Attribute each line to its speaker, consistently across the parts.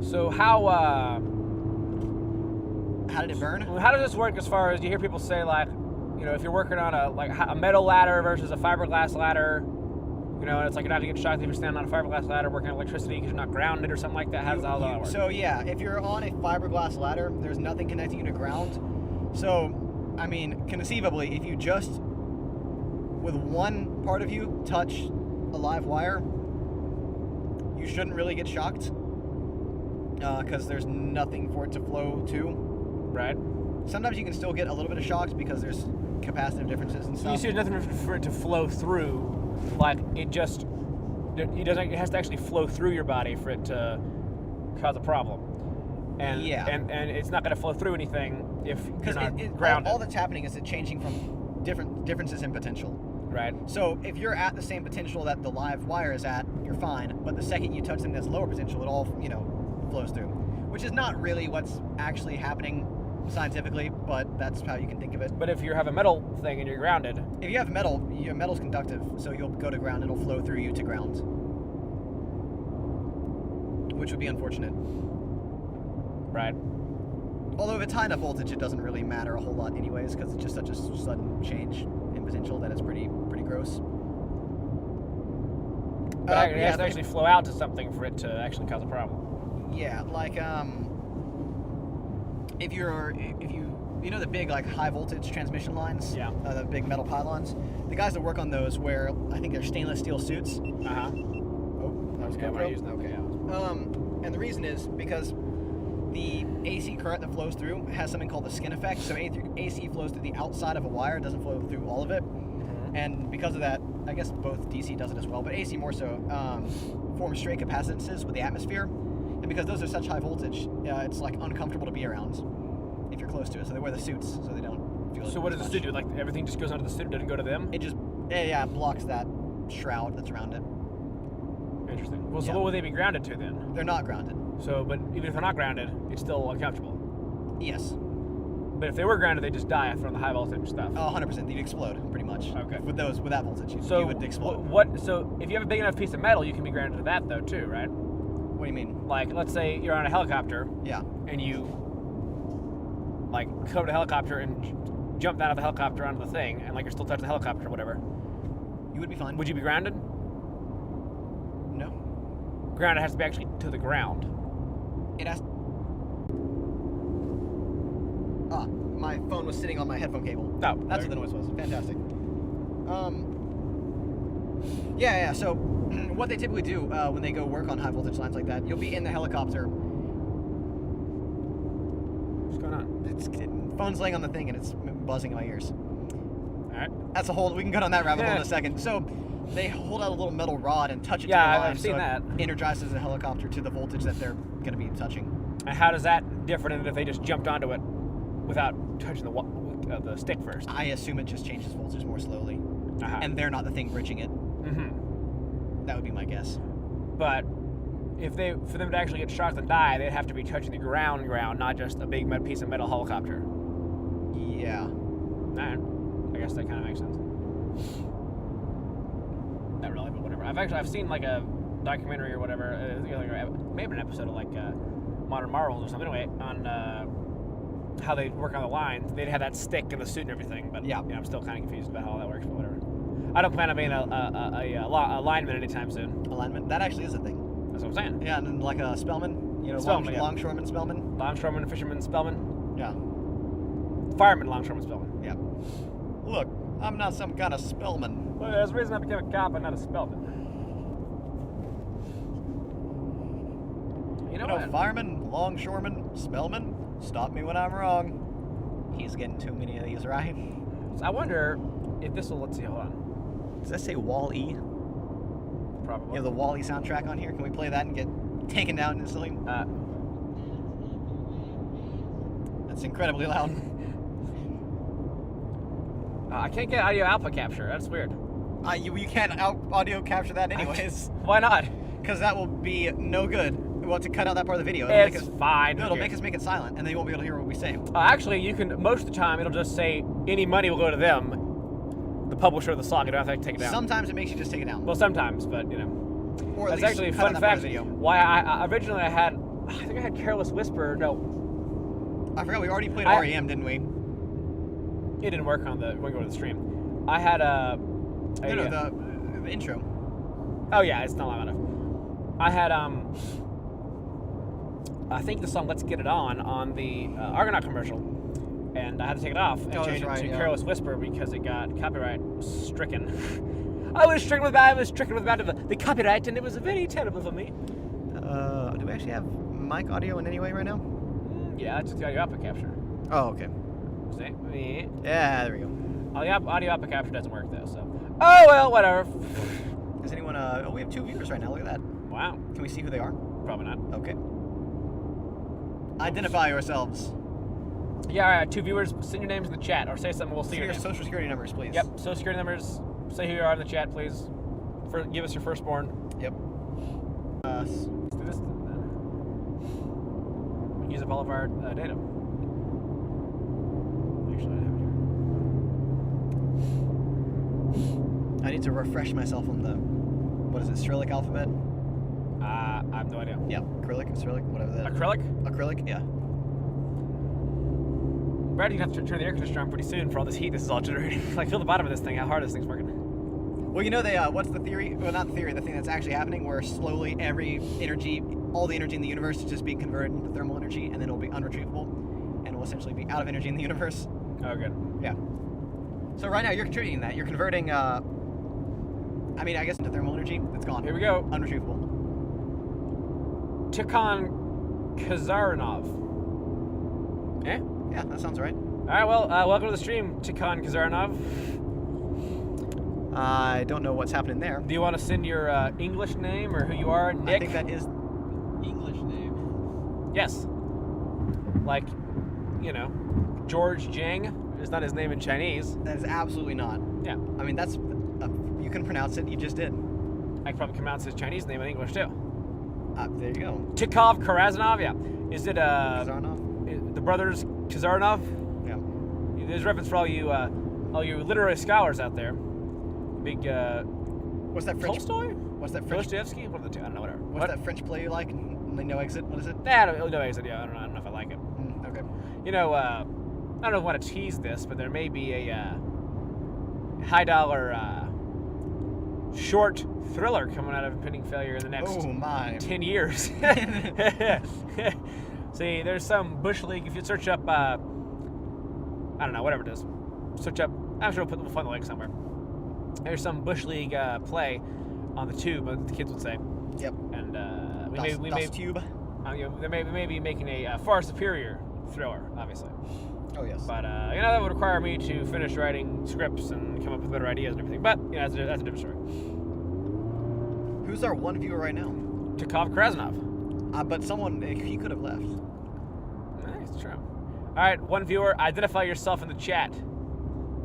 Speaker 1: So how
Speaker 2: did it burn?
Speaker 1: how does this work as far as you hear people say, like, you know, if you're working on a metal ladder versus a fiberglass ladder, you know, it's like you're not going to get shocked if you're standing on a fiberglass ladder working on electricity because you're not grounded or something like that. How does that work?
Speaker 2: So yeah, if you're on a fiberglass ladder, there's nothing connecting you to ground. So, I mean, conceivably, if you just, with one part of you, touch a live wire, you shouldn't really get shocked because there's nothing for it to flow to.
Speaker 1: Right.
Speaker 2: Sometimes you can still get a little bit of shocked because there's capacitive differences and stuff.
Speaker 1: You see, there's nothing for it to flow through. Like, it has to actually flow through your body for it to cause a problem. And
Speaker 2: yeah.
Speaker 1: And it's not going to flow through anything if you're not grounded.
Speaker 2: All that's happening is it changing from differences in potential.
Speaker 1: Right.
Speaker 2: So if you're at the same potential that the live wire is at, you're fine. But the second you touch something that's lower potential, it all, flows through. Which is not really what's actually happening scientifically, but that's how you can think of it.
Speaker 1: But if you have a metal thing and you're grounded...
Speaker 2: If you have metal, your metal's conductive, so you'll go to ground, it'll flow through you to ground. Which would be unfortunate.
Speaker 1: Right.
Speaker 2: Although if it's high enough voltage, it doesn't really matter a whole lot anyways, because it's just such a sudden change in potential that it's pretty gross.
Speaker 1: But it has to actually flow out to something for it to actually cause a problem.
Speaker 2: Yeah, like, if you the big, like, high voltage transmission lines,
Speaker 1: yeah,
Speaker 2: the big metal pylons, the guys that work on those wear, I think they're stainless steel suits.
Speaker 1: Oh,
Speaker 2: that was good.
Speaker 1: Okay.
Speaker 2: And the reason is because the AC current that flows through has something called the skin effect. So AC flows through the outside of a wire, it doesn't flow through all of it.
Speaker 1: Mm-hmm.
Speaker 2: And because of that, I guess both DC does it as well, but AC more so, forms straight capacitances with the atmosphere. And because those are such high voltage, it's like uncomfortable to be around if you're close to it. So they wear the suits so they don't feel it.
Speaker 1: So what does the suit do? Like, everything just goes onto the suit, doesn't go to them?
Speaker 2: It just blocks that shroud that's around it.
Speaker 1: Interesting. Well, so what would they be grounded to then?
Speaker 2: They're not grounded.
Speaker 1: So, but even if they're not grounded, it's still uncomfortable.
Speaker 2: Yes.
Speaker 1: But if they were grounded, they'd just die from the high voltage stuff.
Speaker 2: Oh, 100%. They'd explode, pretty much.
Speaker 1: Okay.
Speaker 2: With that voltage, you would explode.
Speaker 1: So if you have a big enough piece of metal, you can be grounded to that, though, too, right?
Speaker 2: What do you mean?
Speaker 1: Like, let's say you're on a helicopter.
Speaker 2: Yeah.
Speaker 1: And you, like, come to the helicopter and jump out of the helicopter onto the thing, and, like, you're still touching the helicopter or whatever.
Speaker 2: You would be fine.
Speaker 1: Would you be grounded?
Speaker 2: No.
Speaker 1: Grounded has to be actually to the ground.
Speaker 2: It has... my phone was sitting on my headphone cable.
Speaker 1: Oh.
Speaker 2: That's what the noise was. Fantastic. Yeah, so what they typically do when they go work on high voltage lines like that, you'll be in the helicopter.
Speaker 1: What's going on?
Speaker 2: Phone's laying on the thing and it's buzzing in my ears.
Speaker 1: Alright.
Speaker 2: We can go down that rabbit hole in a second. So they hold out a little metal rod and touch it to the line.
Speaker 1: I've seen that.
Speaker 2: It energizes the helicopter to the voltage that they're going to be touching.
Speaker 1: And how does that differ than if they just jumped onto it without touching the stick first?
Speaker 2: I assume it just changes voltage more slowly.
Speaker 1: Uh-huh.
Speaker 2: And they're not the thing bridging it.
Speaker 1: Mm-hmm.
Speaker 2: That would be my guess.
Speaker 1: But for them to actually get shocked and die, they'd have to be touching the ground, not just a big piece of metal helicopter.
Speaker 2: Yeah.
Speaker 1: Alright. I guess that kind of makes sense. Not really, but whatever. I've seen like a documentary or whatever, maybe an episode of like Modern Marvels or something. Anyway, on how they work on the lines. They'd have that stick and the suit and everything. But yeah, I'm still kind of confused about how that works. But whatever. I don't plan on being a lineman anytime soon.
Speaker 2: A lineman? That actually is a thing.
Speaker 1: That's what I'm saying.
Speaker 2: Yeah, and like a spellman. Longshoreman, spellman.
Speaker 1: Longshoreman, fisherman, spellman.
Speaker 2: Yeah.
Speaker 1: Fireman, longshoreman, spellman.
Speaker 2: Yeah. Look, I'm not some kind of spellman.
Speaker 1: Well, there's a reason I became a cop and not a spellman. You know what?
Speaker 2: Fireman, longshoreman, spellman, stop me when I'm wrong. He's getting too many of these, right?
Speaker 1: So I wonder if this will, let's see, hold on.
Speaker 2: Does that say Wall-E?
Speaker 1: Probably.
Speaker 2: You have the Wall-E soundtrack on here? Can we play that and get taken down instantly? That's incredibly loud.
Speaker 1: I can't get audio output capture. That's weird.
Speaker 2: You can't audio capture that anyways.
Speaker 1: Why not?
Speaker 2: Because that will be no good. We'll have to cut out that part of the video.
Speaker 1: It's fine.
Speaker 2: No, it'll make us make it silent, and they won't be able to hear what we say.
Speaker 1: Actually, you can, most of the time, it'll just say any money will go to them, the publisher of the song. You don't have to take it down.
Speaker 2: Sometimes it makes you just take it down.
Speaker 1: Well, sometimes, but, you know.
Speaker 2: Or
Speaker 1: that's actually a fun fact. Why I originally I had I think I had Careless Whisper. No,
Speaker 2: I forgot we already played REM, didn't we?
Speaker 1: it didn't work on the when we go to the stream. I had the
Speaker 2: intro.
Speaker 1: Oh yeah, it's not loud enough. I had I think the song "Let's Get It On the Argonaut commercial, and I had to take it off and change it to Careless Whisper because it got copyright stricken. I was stricken with the copyright, and it was very terrible for me.
Speaker 2: Do we actually have mic audio in any way right now?
Speaker 1: Yeah, it's just the audio output capture.
Speaker 2: Oh, okay.
Speaker 1: See?
Speaker 2: Yeah, there we go.
Speaker 1: Audio output capture doesn't work though, so. Oh well, whatever.
Speaker 2: Does anyone? We have 2 viewers right now. Look at that.
Speaker 1: Wow.
Speaker 2: Can we see who they are?
Speaker 1: Probably not.
Speaker 2: Okay. Identify yourselves.
Speaker 1: Yeah, all right. 2 viewers. Send your names in the chat, or say something. We'll see your
Speaker 2: your
Speaker 1: name.
Speaker 2: social security numbers, please.
Speaker 1: Yep. Social security numbers. Say who you are in the chat, please. Give us your firstborn.
Speaker 2: Yep.
Speaker 1: Let's do this. We use up all of our data. Actually, I have it here.
Speaker 2: I need to refresh myself on the, what is it, Cyrillic alphabet?
Speaker 1: I have no idea.
Speaker 2: Yeah, Cyrillic, whatever that. Acrylic, yeah.
Speaker 1: Brad, you have to turn the air conditioner on pretty soon for all this heat this is all generating. Like, feel the bottom of this thing, how hard this thing's working.
Speaker 2: Well, you know, what's the theory? Well, not the theory, the thing that's actually happening, where slowly all the energy in the universe is just being converted into thermal energy, and then it'll be unretrievable, and will essentially be out of energy in the universe.
Speaker 1: Oh, good.
Speaker 2: Yeah. So right now, you're contributing that. You're converting, I guess into thermal energy. It's gone.
Speaker 1: Here we go.
Speaker 2: Unretrievable.
Speaker 1: Tikhon Kazaranov. Eh?
Speaker 2: Yeah, that sounds right.
Speaker 1: All right, well, welcome to the stream, Tikhon Kazaranov.
Speaker 2: I don't know what's happening there.
Speaker 1: Do you want to send your English name or who you are, Nick?
Speaker 2: I think that is
Speaker 3: English name.
Speaker 1: Yes. Like, George Jiang is not his name in Chinese.
Speaker 2: That is absolutely not.
Speaker 1: Yeah.
Speaker 2: I mean, that's you can pronounce it. You just did.
Speaker 1: I can probably pronounce his Chinese name in English too.
Speaker 2: There you go.
Speaker 1: Tikhon Karazanov, yeah. Is it
Speaker 2: Kazarnov?
Speaker 1: the brothers Kazaranov?
Speaker 2: Yeah.
Speaker 1: There's reference for all you literary scholars out there. Big
Speaker 2: What's that French?
Speaker 1: Tolstoy?
Speaker 2: What's that French?
Speaker 1: Dostoevsky? One of the two. I don't know. Whatever.
Speaker 2: What's that French play you like? No Exit. What is it?
Speaker 1: Nah, no exit. Yeah, I don't know if I like it.
Speaker 2: Okay.
Speaker 1: I don't want to tease this, but there may be a high dollar short thriller coming out of Impending Failure in the next 10 years. See, there's some Bush League. If you search up, I don't know, whatever it is, search up. I'm sure we'll find the link somewhere. There's some Bush League play on the tube, the kids would say.
Speaker 2: Yep.
Speaker 1: And we may be making a far superior thriller, obviously.
Speaker 2: Oh yes.
Speaker 1: But that would require me to finish writing scripts and come up with better ideas and everything. But that's a different story.
Speaker 2: Who's our one viewer right now?
Speaker 1: Tikhon Karazanov.
Speaker 2: But someone he could have left.
Speaker 1: Nice, true. All right, one viewer. Identify yourself in the chat.
Speaker 3: Is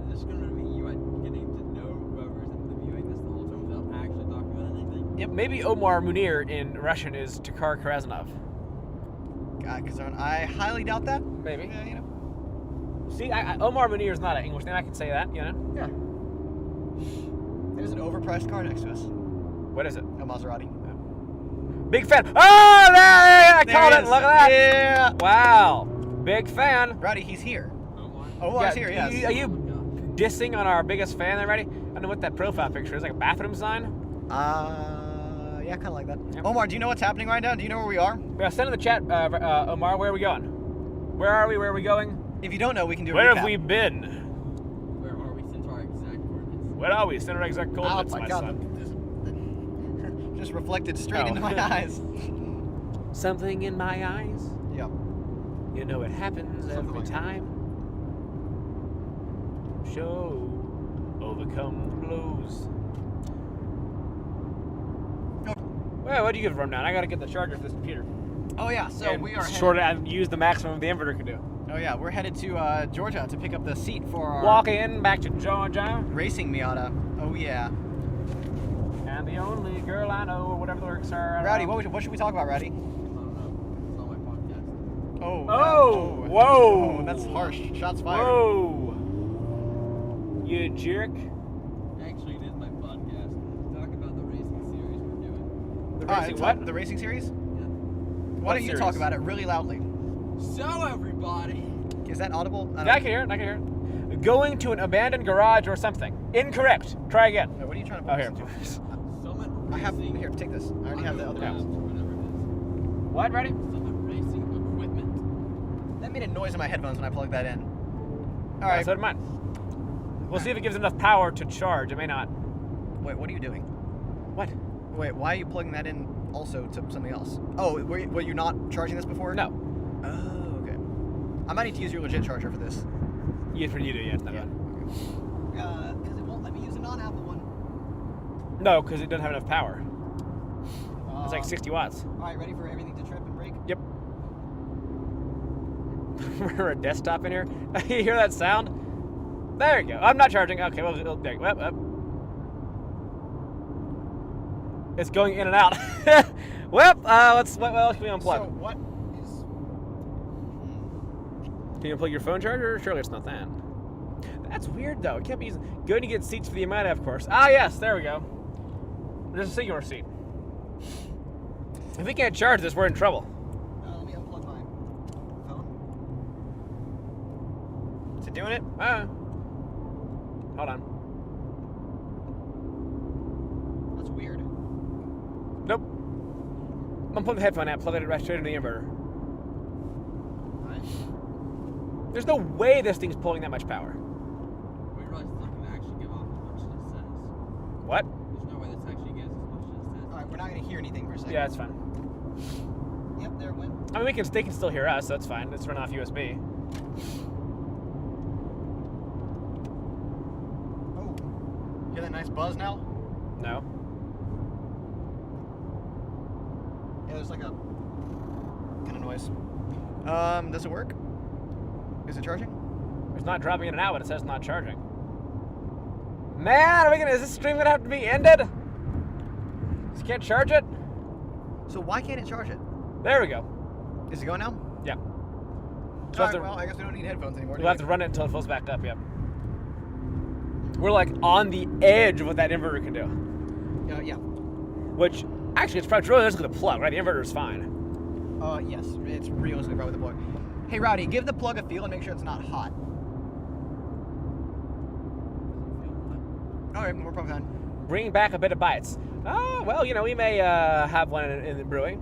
Speaker 3: this going to be you getting to know whoever's viewing this the whole time without actually talking about anything?
Speaker 1: Yep. Maybe Omar Munir in Russian is Tikhon Karazanov.
Speaker 2: I highly doubt that.
Speaker 1: Maybe.
Speaker 2: Yeah,
Speaker 1: See, Omar Munir is not an English name. I can say that,
Speaker 2: Yeah. There's an overpriced car next to us.
Speaker 1: What is it?
Speaker 2: A Maserati.
Speaker 1: Big fan. Oh, I called it.
Speaker 2: Is.
Speaker 1: Look at that.
Speaker 2: Yeah.
Speaker 1: Wow. Big fan.
Speaker 2: Rowdy, he's here.
Speaker 3: Oh,
Speaker 2: he's here, yes.
Speaker 1: Are you dissing on our biggest fan there, Ready? I don't know what that profile picture is. Like a bathroom sign?
Speaker 2: Yeah, kind of like that.
Speaker 1: Yep.
Speaker 2: Omar, do you know what's happening right now? Do you know where we are?
Speaker 1: Yeah, send in the chat, Omar, where are we going? Where are we? Where are we going?
Speaker 2: If you don't know, we can do a
Speaker 1: Where
Speaker 2: recap.
Speaker 1: have we been?
Speaker 3: Where are we? Send our exact coordinates.
Speaker 1: Where are we? Send our exact coordinates,
Speaker 2: Oh
Speaker 1: my
Speaker 2: God.
Speaker 1: son.
Speaker 2: Just reflected straight into my eyes.
Speaker 1: Something in my eyes.
Speaker 2: Yep.
Speaker 1: You know it happens
Speaker 2: Something
Speaker 1: every
Speaker 2: like that.
Speaker 1: time. Show, overcome the blows. Well, what do you give a rundown? I gotta get the charger for this computer.
Speaker 2: Oh yeah, so
Speaker 1: And
Speaker 2: we are
Speaker 1: short and use the maximum the inverter can do.
Speaker 2: Oh yeah, we're headed to Georgia to pick up the seat for our
Speaker 1: Walk in back to Georgia,
Speaker 2: racing Miata. Oh yeah.
Speaker 1: and the only girl I know, or whatever the lyrics are.
Speaker 2: Rowdy, what should we talk about, Rowdy?
Speaker 3: I don't know. It's on my podcast.
Speaker 2: Oh.
Speaker 1: Whoa.
Speaker 2: Oh, that's harsh. Shots fired.
Speaker 1: Whoa! You jerk.
Speaker 3: Actually, it is my podcast. Talk about the racing series we're doing.
Speaker 1: The
Speaker 2: Ah,
Speaker 1: racing
Speaker 2: it's
Speaker 1: what?
Speaker 2: The racing series?
Speaker 3: Yeah.
Speaker 2: Why don't you talk about it really loudly?
Speaker 3: So everybody.
Speaker 2: Is that audible?
Speaker 1: Yeah, I can hear it. I can hear it. Going to an abandoned garage or something. Incorrect. Try again.
Speaker 2: No, what are you trying to?
Speaker 1: Oh, here.
Speaker 3: Summit
Speaker 2: I have
Speaker 3: racing.
Speaker 2: here. Take this. I already have the other
Speaker 1: Yeah.
Speaker 2: ones.
Speaker 3: Whatever it
Speaker 1: What, ready?
Speaker 3: is. Summit racing equipment.
Speaker 2: That made a noise in my headphones when I plugged that in. All
Speaker 1: All
Speaker 2: right.
Speaker 1: So did mine. We'll see if it gives enough power to charge. It may not.
Speaker 2: Wait, what are you doing?
Speaker 1: What?
Speaker 2: Wait, why are you plugging that in also to something else? Oh, were you not charging this before?
Speaker 1: No.
Speaker 2: Oh, okay. I might need to use your legit charger for this.
Speaker 1: You do, yeah. It's not bad.
Speaker 2: Because it won't let me use a non-Apple one.
Speaker 1: No, because it doesn't have enough power. It's like 60 watts.
Speaker 2: All right, ready for everything to trip and break?
Speaker 1: Yep. We're a desktop in here. You hear that sound? There you go. I'm not charging. Okay, well, there you go. Up. It's going in and out. Well, what else can we unplug?
Speaker 2: So what is?
Speaker 1: Can you unplug your phone charger? Surely it's not that. That's weird though. It can't be using. Going to get seats for the Amanda, of course. Ah, yes, there we go. There's a singular seat. If we can't charge this, we're in trouble.
Speaker 2: Let me unplug my phone.
Speaker 1: Is it doing it? Hold on.
Speaker 2: That's weird.
Speaker 1: Nope. Unplug the headphone app, plug it right straight into the inverter.
Speaker 2: Right.
Speaker 1: There's no way this thing's pulling that much power.
Speaker 3: We realize it's not going to actually give off as much as it says.
Speaker 1: What?
Speaker 3: There's no way this actually gives as much as it says.
Speaker 2: All right, we're not gonna hear anything for a second.
Speaker 1: Yeah, it's fine.
Speaker 2: Yep, there it went.
Speaker 1: I mean, they can still hear us, so that's fine. Let's run off USB.
Speaker 2: Oh, hear that nice buzz now?
Speaker 1: No.
Speaker 2: Yeah, there's like a kind of noise. Does it work? Is it charging?
Speaker 1: It's not dropping in and out, but it says not charging. Man, is this stream gonna have to be ended? Just can't charge it?
Speaker 2: So why can't it charge it?
Speaker 1: There we go.
Speaker 2: Is it going now?
Speaker 1: Yeah.
Speaker 2: All
Speaker 1: So
Speaker 2: right, well, I guess we don't need headphones anymore.
Speaker 1: we'll have to run it until it fills back up, yeah. We're like on the edge of what that inverter can do.
Speaker 2: Yeah.
Speaker 1: Which, actually, it's probably really just with the plug, right? The inverter is fine.
Speaker 2: Yes, it's realistically probably the plug. Hey, Rowdy, give the plug a feel and make sure it's not hot. All right, we're probably fine.
Speaker 1: Bringing back a bit of bites. Well, we may have one in the brewing.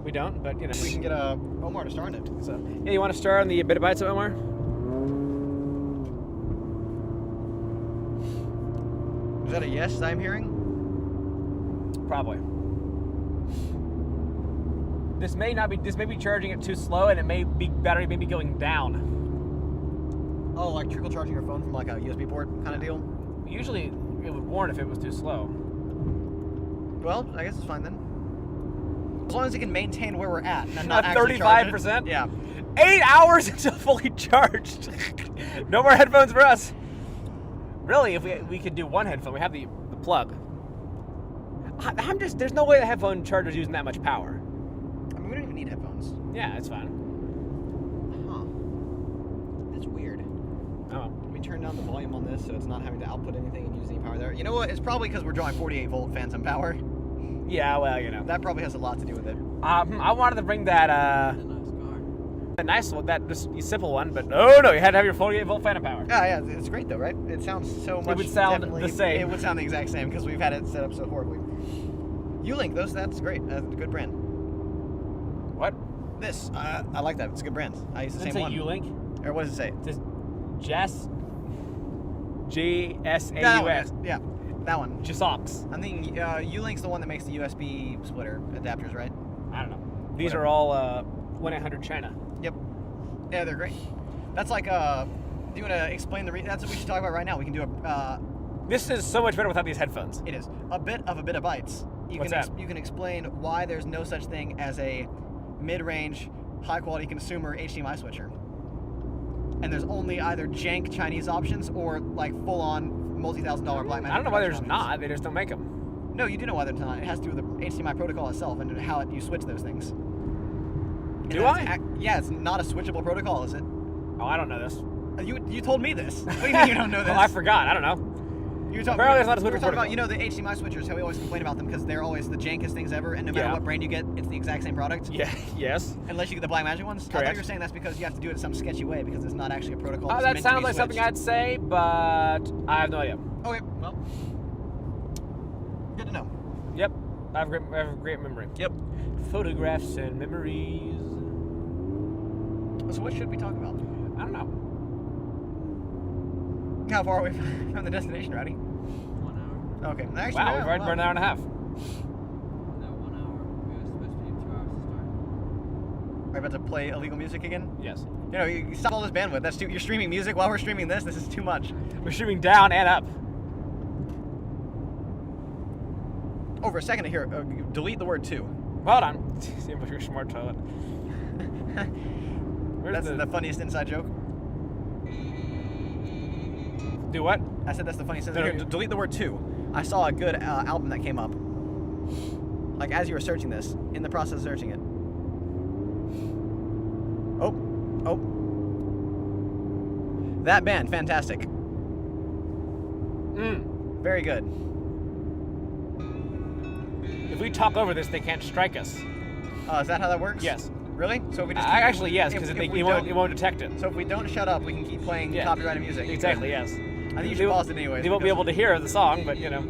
Speaker 1: We don't, but,
Speaker 2: We can get Omar to start it.
Speaker 1: So, yeah, you want to start on the bit of bites, Omar?
Speaker 2: Is that a yes I'm hearing?
Speaker 1: Probably. This may be charging it too slow, and battery may be going down.
Speaker 2: Oh, like trickle charging your phone from like a USB port kind of deal?
Speaker 1: Usually, it would warn if it was too slow.
Speaker 2: Well, I guess it's fine then. As long as it can maintain where we're at and not
Speaker 1: At
Speaker 2: actually charge it.
Speaker 1: 35%?
Speaker 2: Yeah.
Speaker 1: 8 hours until fully charged. No more headphones for us. Really, if we could do one headphone, we have the plug. There's no way the headphone charger's using that much power.
Speaker 2: I mean, we don't even need headphones.
Speaker 1: Yeah, it's fine.
Speaker 2: Huh. That's weird.
Speaker 1: Oh.
Speaker 2: Let me turn down the volume on this so it's not having to output anything and use any power there. You know what? It's probably because we're drawing 48 volt phantom power.
Speaker 1: Yeah, well,
Speaker 2: That probably has a lot to do with it.
Speaker 1: I wanted to bring that
Speaker 3: It's a nice car.
Speaker 1: a nice one, that just simple one, but no, you had to have your 48 volt phantom power.
Speaker 2: Yeah, it's great though, right? It sounds so much.
Speaker 1: would sound
Speaker 2: definitely-
Speaker 1: the same.
Speaker 2: It would sound the exact same because we've had it set up so horribly. Ulink, that's great. That's a good brand.
Speaker 1: What?
Speaker 2: This, I like that. It's a good brand. I use the
Speaker 1: Doesn't
Speaker 2: same
Speaker 1: say
Speaker 2: one.
Speaker 1: Ulink.
Speaker 2: Or what does it say?
Speaker 1: It says GSAUS.
Speaker 2: Yeah, that one.
Speaker 1: Gisox.
Speaker 2: I'm thinking Ulink's the one that makes the USB splitter adapters, right?
Speaker 1: I don't know. These are all 1-800 China.
Speaker 2: Yep. Yeah, they're great. That's like, do you want to explain that's what we should talk about right now. We can do a,
Speaker 1: This is so much better without these headphones.
Speaker 2: it is, a bit of bytes.
Speaker 1: What's that?
Speaker 2: You can explain why there's no such thing as a mid-range, high-quality consumer HDMI switcher. And there's only either jank Chinese options or like full-on multi-$1,000 black magic.
Speaker 1: I don't know why there's
Speaker 2: options.
Speaker 1: not. They just don't make them.
Speaker 2: No, you do know why there's not. It has to do with the HDMI protocol itself and how you switch those things. And
Speaker 1: Do
Speaker 2: that's
Speaker 1: I?
Speaker 2: Yeah, it's not a switchable protocol, is it?
Speaker 1: Oh, I don't know this.
Speaker 2: You told me this. What do you mean you don't know this?
Speaker 1: Oh, I forgot. I don't know.
Speaker 2: You were talking,
Speaker 1: Apparently it's not a
Speaker 2: we
Speaker 1: switcher
Speaker 2: were talking about,
Speaker 1: protocol.
Speaker 2: you know, the HDMI switchers, how we always complain about them because they're always the jankest things ever, and no matter
Speaker 1: Yeah.
Speaker 2: what brand you get, it's the exact same product.
Speaker 1: Yeah. Yes.
Speaker 2: Unless you get the Black Magic ones. I thought
Speaker 1: Correct.
Speaker 2: you were saying that's because you have to do it in some sketchy way because it's not actually a protocol.
Speaker 1: Oh,
Speaker 2: that's
Speaker 1: that
Speaker 2: meant to
Speaker 1: sounds
Speaker 2: be
Speaker 1: like something
Speaker 2: switched.
Speaker 1: I'd say, but I have no idea.
Speaker 2: Okay, well, good to know.
Speaker 1: Yep. I have a great memory.
Speaker 2: Yep.
Speaker 1: Photographs and memories.
Speaker 2: So what should we talk about?
Speaker 1: I don't know.
Speaker 2: How far are we from the destination, Rowdy?
Speaker 3: 1 hour.
Speaker 2: Okay. Actually,
Speaker 1: Wow,
Speaker 2: no,
Speaker 1: we've already burned an hour and a half.
Speaker 3: No, 1 hour. We were supposed to be 2 hours to start.
Speaker 2: Are you about to play illegal music again?
Speaker 1: Yes.
Speaker 2: You know, you stop all this bandwidth. That's too. You're streaming music while we're streaming this. This is too much.
Speaker 1: We're streaming down and up.
Speaker 2: Oh, for a second here, delete the word two.
Speaker 1: Hold on. See if you're smart toilet. Where's
Speaker 2: That's the funniest inside joke.
Speaker 1: Do what?
Speaker 2: I said that's the funniest.
Speaker 1: No,
Speaker 2: Here,
Speaker 1: no.
Speaker 2: delete the word two. I saw a good album that came up. Like as you were searching this, in the process of searching it. Oh. That band, fantastic. Very good.
Speaker 1: If we talk over this, they can't strike us.
Speaker 2: Is that how that works?
Speaker 1: Yes.
Speaker 2: Really? So if we just
Speaker 1: Actually, yes, because
Speaker 2: if
Speaker 1: it
Speaker 2: we
Speaker 1: won't
Speaker 2: don't-
Speaker 1: detect it.
Speaker 2: So if we don't shut up, we can keep playing
Speaker 1: Yeah.
Speaker 2: copyrighted music.
Speaker 1: Exactly, yes.
Speaker 2: I think you
Speaker 1: They
Speaker 2: should
Speaker 1: won't-
Speaker 2: pause it anyways.
Speaker 1: They won't be
Speaker 2: because-
Speaker 1: able to hear the song, but you know.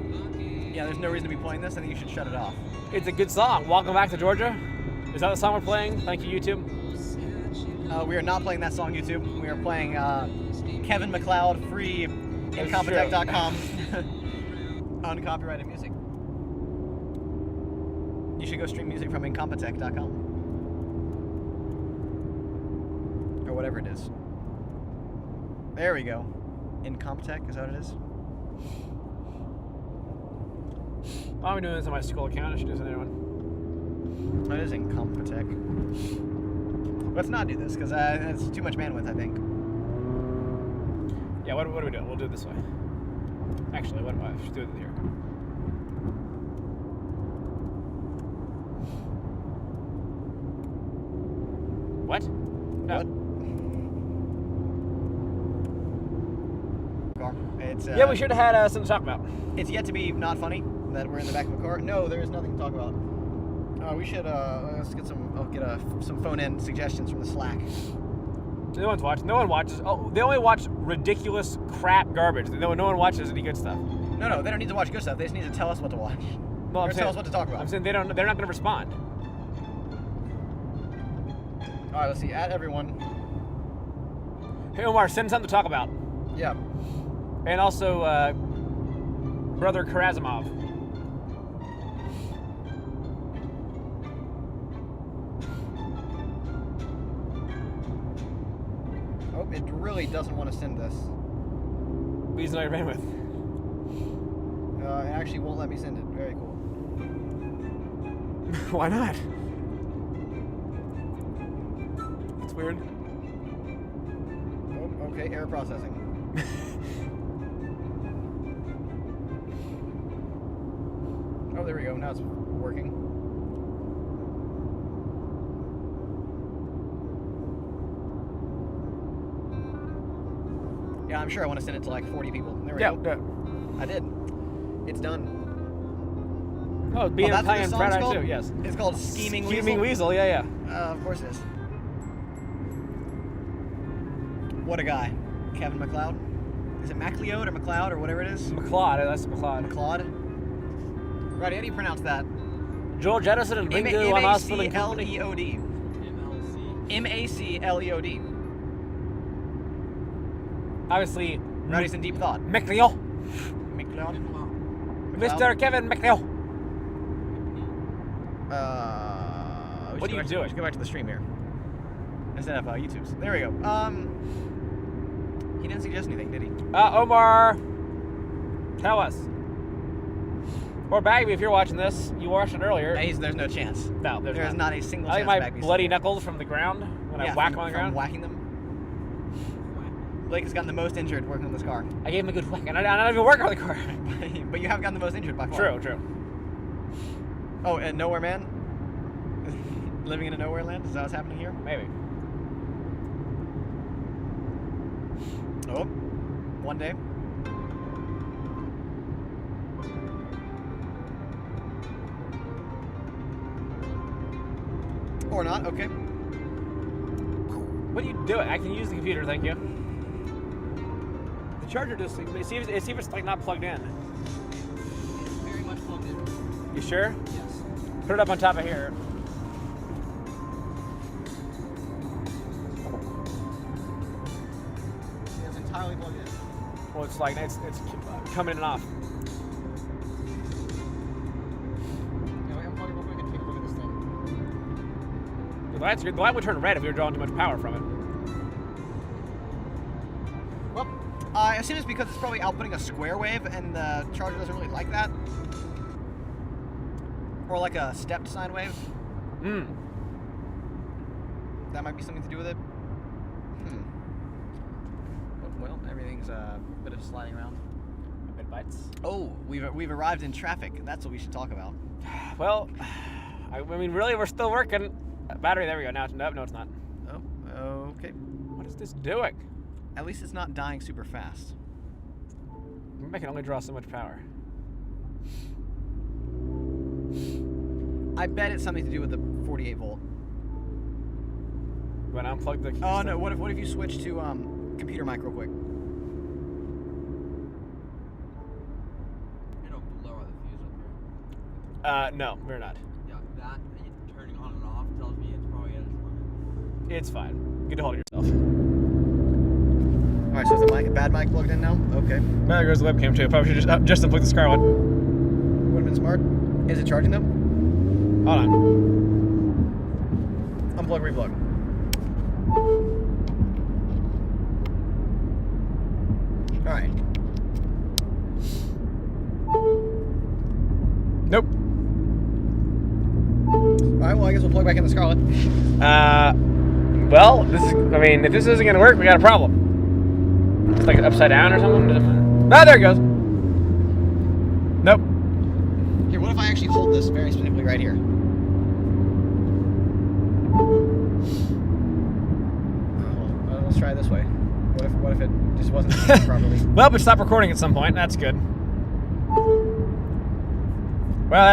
Speaker 2: Yeah, there's no reason to be playing this. I think you should shut it off.
Speaker 1: It's a good song. Welcome back to Georgia. Is that the song we're playing? Thank you, YouTube.
Speaker 2: We are not playing that song, YouTube. We are playing Kevin MacLeod free incompetech.com uncopyrighted music. You should go stream music from incompetech.com or whatever it is. There we go. Incompetech, is that what it is?
Speaker 1: I'm doing this on my school account. I should do this on anyone.
Speaker 2: That is Incompetech. Let's not do this because it's too much bandwidth, I think.
Speaker 1: Yeah, what are we doing? We'll do it this way. Actually, what I should do it here. What? No.
Speaker 2: Car. It's
Speaker 1: Yeah, we should have had something to talk about.
Speaker 2: It's yet to be not funny that we're in the back of a car. No, there is nothing to talk about. We should let's get some. I'll get some phone-in suggestions from the Slack.
Speaker 1: No one's watching. No one watches. Oh, they only watch ridiculous crap garbage. No one watches any good stuff.
Speaker 2: No, they don't need to watch good stuff. They just need to tell us what to watch.
Speaker 1: Well,
Speaker 2: Or tell us what to talk about.
Speaker 1: I'm saying they're not going to respond.
Speaker 2: All right, let's see. At everyone.
Speaker 1: Hey Omar, send something to talk about.
Speaker 2: Yeah.
Speaker 1: And also, Brother Karazimov.
Speaker 2: Oh, it really doesn't want to send this.
Speaker 1: Please know your bandwidth.
Speaker 2: It actually won't let me send it. Very cool.
Speaker 1: Why not? It's weird.
Speaker 2: Oh, okay. Error processing. Oh, there we go. Now it's working. Yeah, I'm sure I want to send it to like 40 people. There we go.
Speaker 1: Yeah.
Speaker 2: I did. It's done.
Speaker 1: Oh, being
Speaker 2: that's what
Speaker 1: Italian
Speaker 2: the
Speaker 1: Fried
Speaker 2: song's
Speaker 1: Eye
Speaker 2: called?
Speaker 1: too. Yes.
Speaker 2: It's called Scheming Weasel.
Speaker 1: Scheming Weasel. Yeah.
Speaker 2: Of course it is. What a guy. Kevin MacLeod. Is it MacLeod or MacLeod or whatever it is?
Speaker 1: McLeod. That's McLeod.
Speaker 2: MacLeod? Right, how do you pronounce that?
Speaker 1: George Edison and Ringo on Oswald and Company.
Speaker 2: M-A-C-L-E-O-D.
Speaker 3: MLC.
Speaker 2: M-A-C-L-E-O-D.
Speaker 1: Obviously,
Speaker 2: Rowdy's in deep thought.
Speaker 1: McLeod.
Speaker 2: MacLeod?
Speaker 1: Mr. Kevin McLeod.
Speaker 2: What
Speaker 1: are you doing?
Speaker 2: We should go back to the stream here. Instead of YouTube's. There we go. He didn't suggest anything, did he?
Speaker 1: Omar, tell us. Or Bagby, if you're watching this, you watched it earlier.
Speaker 2: There's no chance.
Speaker 1: No, there's
Speaker 2: There's not a single
Speaker 1: I
Speaker 2: chance.
Speaker 1: like my
Speaker 2: Bagby's
Speaker 1: bloody
Speaker 2: saying that.
Speaker 1: knuckles from the ground when I
Speaker 2: Yeah,
Speaker 1: whack
Speaker 2: from-
Speaker 1: on the
Speaker 2: from
Speaker 1: ground.
Speaker 2: whacking them. Blake has gotten the most injured working on this car.
Speaker 1: I gave him a good whack, and I don't even work on the car.
Speaker 2: But you have gotten the most injured by far.
Speaker 1: True.
Speaker 2: Oh, and Nowhere Man? Living in a nowhere land? Is that what's happening here?
Speaker 1: Maybe.
Speaker 2: Oh, one day. Or not, okay.
Speaker 1: What are you doing? I can use the computer, thank you. The charger just, see if it's like not plugged in.
Speaker 2: It's very much plugged in.
Speaker 1: You sure?
Speaker 2: Yes.
Speaker 1: Put it up on top of here.
Speaker 2: It's entirely plugged in.
Speaker 1: Well, it's like, it's coming in and off.
Speaker 2: Yeah, I'm probably real quick and take a look at this thing.
Speaker 1: The light would turn red if we were drawing too much power from it.
Speaker 2: Well, I assume it's because it's probably outputting a square wave and the charger doesn't really like that. Or like a stepped sine wave.
Speaker 1: Hmm.
Speaker 2: That might be something to do with it. Well, everything's a bit of sliding around.
Speaker 1: Bit bites.
Speaker 2: Oh, we've arrived in traffic. That's what we should talk about.
Speaker 1: Well, I mean, really, we're still working. Battery, there we go. Now, nope, no, it's not.
Speaker 2: Oh, okay.
Speaker 1: What is this doing?
Speaker 2: At least it's not dying super fast.
Speaker 1: Maybe I can only draw so much power.
Speaker 2: I bet it's something to do with the 48 volt.
Speaker 1: When I unplug the.
Speaker 2: Oh no! What if you switch to computer mic real quick?
Speaker 3: You know, blow out the fuse up here.
Speaker 1: No, we're not.
Speaker 3: Yeah, that turning on and off tells me it's probably at its limit.
Speaker 1: It's fine. Get a hold of yourself.
Speaker 2: All right, so is the bad mic plugged in now? Okay.
Speaker 1: There goes the webcam too. Probably should just unplug the Scarlet.
Speaker 2: Would have been smart. Is it charging though?
Speaker 1: Hold on.
Speaker 2: Unplug, replug. All right.
Speaker 1: Nope.
Speaker 2: All right. Well, I guess we'll plug back in the Scarlet.
Speaker 1: Well, this is. I mean, if this isn't gonna work, we got a problem. It's like upside down or something. Ah, there it goes. Nope.
Speaker 2: Here, what if I actually hold this very specifically right here? Let's try it this way. What if it just wasn't properly?
Speaker 1: Well, but stop recording at some point. That's good.